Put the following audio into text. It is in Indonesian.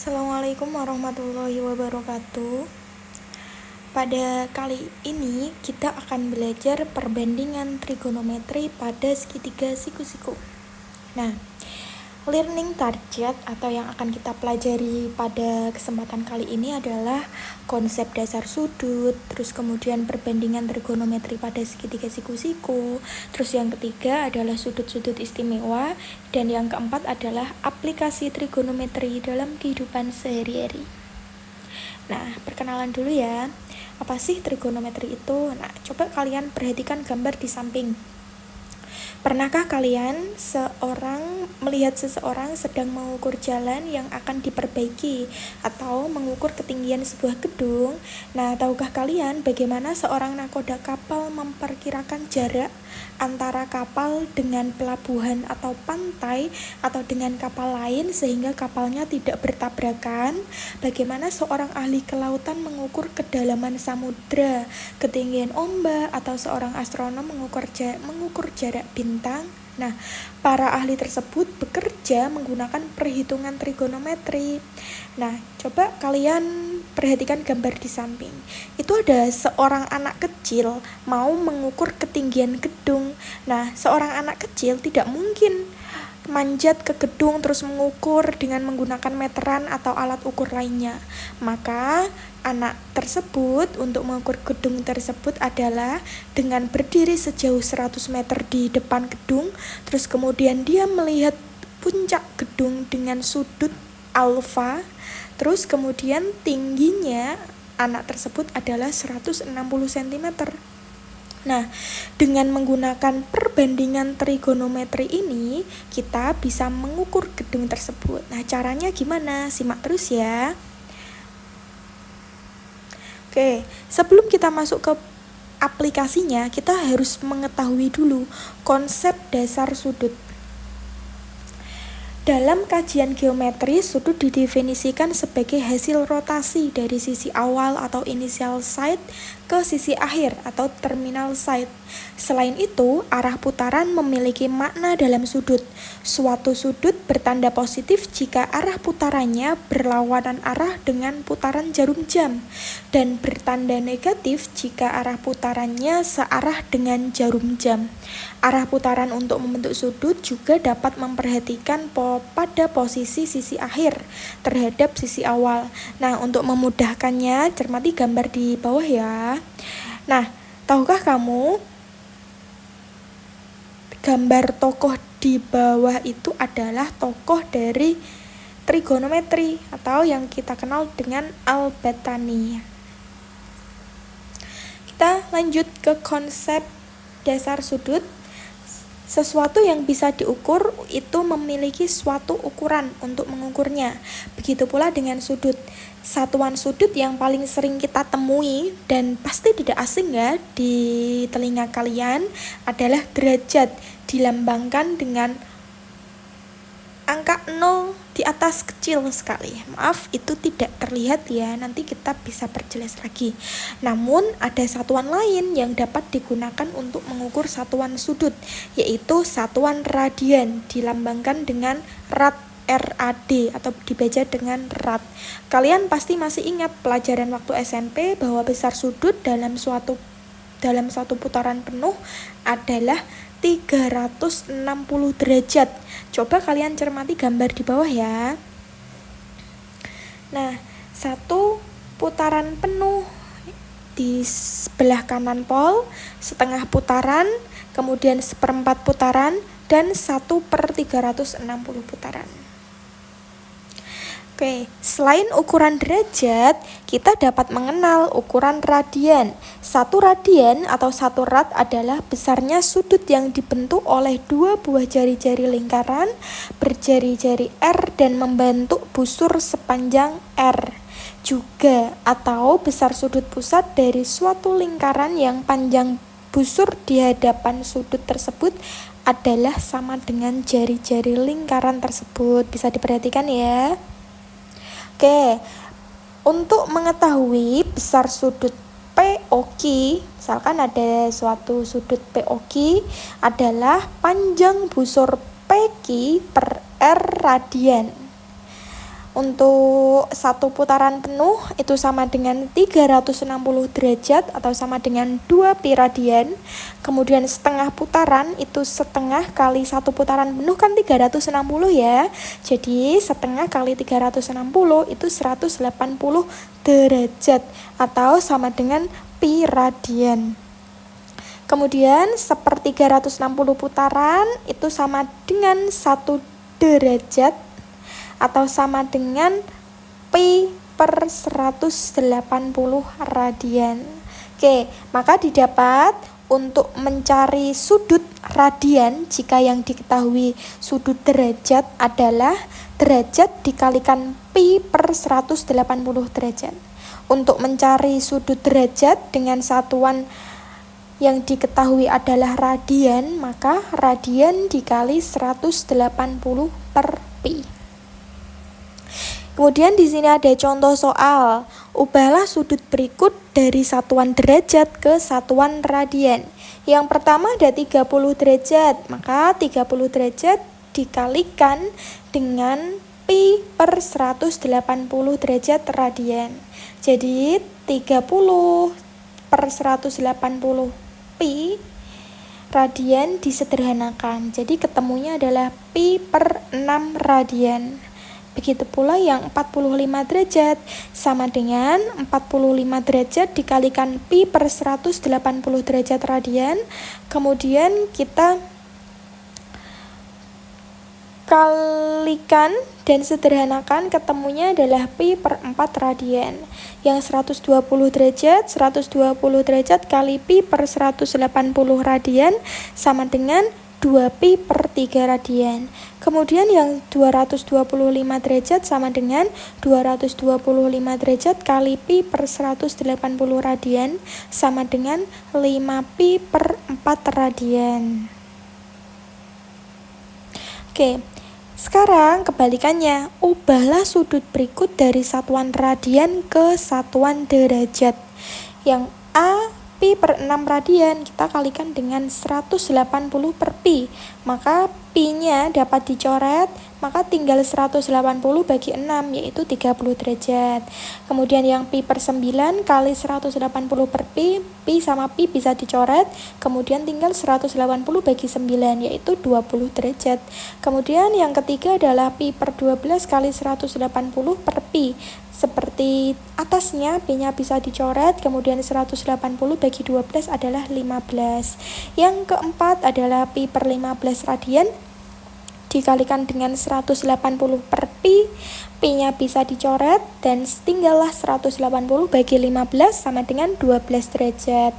Assalamualaikum warahmatullahi wabarakatuh. Pada kali ini kita akan belajar perbandingan trigonometri pada segitiga siku-siku. Nah, learning target atau yang akan kita pelajari pada kesempatan kali ini adalah konsep dasar sudut, terus kemudian perbandingan trigonometri pada segitiga siku-siku, terus yang ketiga adalah sudut-sudut istimewa, dan yang keempat adalah aplikasi trigonometri dalam kehidupan sehari-hari. Nah, perkenalan dulu ya. Apa sih trigonometri itu? Nah, coba kalian perhatikan gambar di samping. Pernahkah kalian melihat seseorang sedang mengukur jalan yang akan diperbaiki atau mengukur ketinggian sebuah gedung? Nah, tahukah kalian bagaimana seorang nakoda kapal memperkirakan jarak antara kapal dengan pelabuhan atau pantai atau dengan kapal lain sehingga kapalnya tidak bertabrakan? Bagaimana seorang ahli kelautan mengukur kedalaman samudra, ketinggian ombak, atau seorang astronom mengukur jarak bintang? Nah, para ahli tersebut bekerja menggunakan perhitungan trigonometri. Nah, coba kalian perhatikan gambar di samping. Itu ada seorang anak kecil mau mengukur ketinggian gedung. Nah, seorang anak kecil tidak mungkin manjat ke gedung terus mengukur dengan menggunakan meteran atau alat ukur lainnya. Maka anak tersebut untuk mengukur gedung tersebut adalah dengan berdiri sejauh 100 meter di depan gedung, terus kemudian dia melihat puncak gedung dengan sudut alfa, terus kemudian tingginya anak tersebut adalah 160 cm. Nah, dengan menggunakan perbandingan trigonometri ini, kita bisa mengukur gedung tersebut. Nah, caranya gimana? Simak terus ya. Oke, sebelum kita masuk ke aplikasinya, kita harus mengetahui dulu konsep dasar sudut. Dalam kajian geometri, sudut didefinisikan sebagai hasil rotasi dari sisi awal atau initial side ke sisi akhir atau terminal side. Selain itu, arah putaran memiliki makna dalam sudut. Suatu sudut bertanda positif jika arah putarannya berlawanan arah dengan putaran jarum jam, dan bertanda negatif jika arah putarannya searah dengan jarum jam. Arah putaran untuk membentuk sudut juga dapat memperhatikan pada posisi sisi akhir terhadap sisi awal. Nah, untuk memudahkannya, cermati gambar di bawah ya. Nah, tahukah kamu gambar tokoh di bawah itu adalah tokoh dari trigonometri atau yang kita kenal dengan Al-Battani. Kita lanjut ke konsep dasar sudut. Sesuatu yang bisa diukur itu memiliki suatu ukuran untuk mengukurnya. Begitu pula dengan sudut. Satuan sudut yang paling sering kita temui dan pasti tidak asing ya di telinga kalian adalah derajat, dilambangkan dengan angka 0 di atas kecil sekali. Maaf, itu tidak terlihat ya, nanti kita bisa perjelas lagi. Namun ada satuan lain yang dapat digunakan untuk mengukur satuan sudut, yaitu satuan radian, dilambangkan dengan rad, RAD atau dibaca dengan rad. Kalian pasti masih ingat pelajaran waktu SMP bahwa besar sudut dalam satu putaran penuh adalah 360 derajat. Coba kalian cermati gambar di bawah ya. Nah, satu putaran penuh di sebelah kanan pol, setengah putaran, kemudian seperempat putaran, dan 1/360 putaran. Oke, selain ukuran derajat, kita dapat mengenal ukuran radian. Satu radian atau satu rad adalah besarnya sudut yang dibentuk oleh dua buah jari-jari lingkaran berjari-jari R dan membentuk busur sepanjang R. Juga, atau besar sudut pusat dari suatu lingkaran yang panjang busur di hadapan sudut tersebut adalah sama dengan jari-jari lingkaran tersebut. Bisa diperhatikan ya. Oke, untuk mengetahui besar sudut POQ, misalkan ada suatu sudut POQ adalah panjang busur PQ per R radian. Untuk satu putaran penuh itu sama dengan 360 derajat atau sama dengan 2 pi radian. Kemudian setengah putaran itu setengah kali satu putaran penuh kan 360 ya. Jadi setengah kali 360 itu 180 derajat atau sama dengan pi radian. Kemudian sepertiga 360 putaran itu sama dengan 1 derajat atau sama dengan pi per 180 radian. Oke, maka didapat untuk mencari sudut radian jika yang diketahui sudut derajat adalah derajat dikalikan pi per 180 derajat. Untuk mencari sudut derajat dengan satuan yang diketahui adalah radian, maka radian dikali 180 per pi. Kemudian di sini ada contoh soal. Ubahlah sudut berikut dari satuan derajat ke satuan radian. Yang pertama ada 30 derajat, maka 30 derajat dikalikan dengan pi per 180 derajat radian. Jadi 30 per 180 pi radian disederhanakan. Jadi ketemunya adalah pi per 6 radian. Begitu pula yang 45 derajat sama dengan 45 derajat dikalikan pi per 180 derajat radian. Kemudian kita kalikan dan sederhanakan, ketemunya adalah pi per 4 radian. Yang 120 derajat kali pi per 180 radian sama dengan 2 pi per 3 radian. Kemudian yang 225 derajat sama dengan 225 derajat kali pi per 180 radian sama dengan 5 pi per 4 radian. Oke, sekarang kebalikannya, ubahlah sudut berikut dari satuan radian ke satuan derajat. Yang A pi per 6 radian kita kalikan dengan 180 per pi, maka pi-nya dapat dicoret, maka tinggal 180 bagi 6 yaitu 30 derajat. Kemudian yang pi per 9 kali 180 per pi, pi sama pi bisa dicoret, kemudian tinggal 180 bagi 9 yaitu 20 derajat. Kemudian yang ketiga adalah pi per 12 kali 180 per pi. Seperti atasnya, pi-nya bisa dicoret, kemudian 180 bagi 12 adalah 15. Yang keempat adalah pi per 15 radian dikalikan dengan 180 per pi, pi-nya bisa dicoret, dan tinggallah 180 bagi 15 sama dengan 12 derajat.